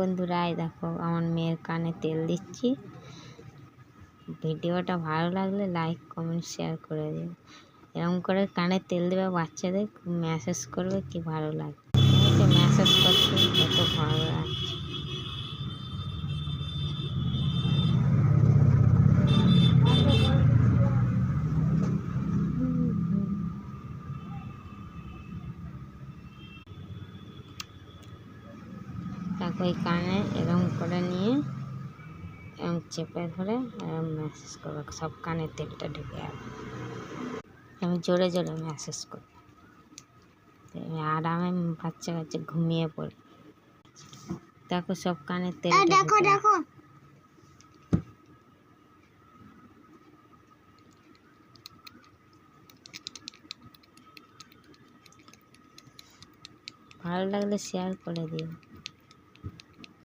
বন্ধুরা, এই দেখো আমার মেয়ের কানে তেল দিচ্ছি। ভিডিওটা ভালো লাগলে লাইক কমেন্ট শেয়ার করে দিও। এরকম করে কানে তেল দেবে বাচ্চাদের, মেসেজ করবে কি ভালো লাগে। মেসেজ করতে কত ভালো লাগছে। তাকে ওই কানে এরকম করে নিয়ে এরকম চেপে ধরে এরকম মেসেজ করবে, সব কানে তেলটা ঢুকে যাবে। আমি জোরে জোরে মেসেজ করি, আরামে বাচ্চা কাচ্চা ঘুমিয়ে পড়ে। দেখো সব কানে তেল দেখো দেখো ভালো লাগলে শেয়ার করে দিও।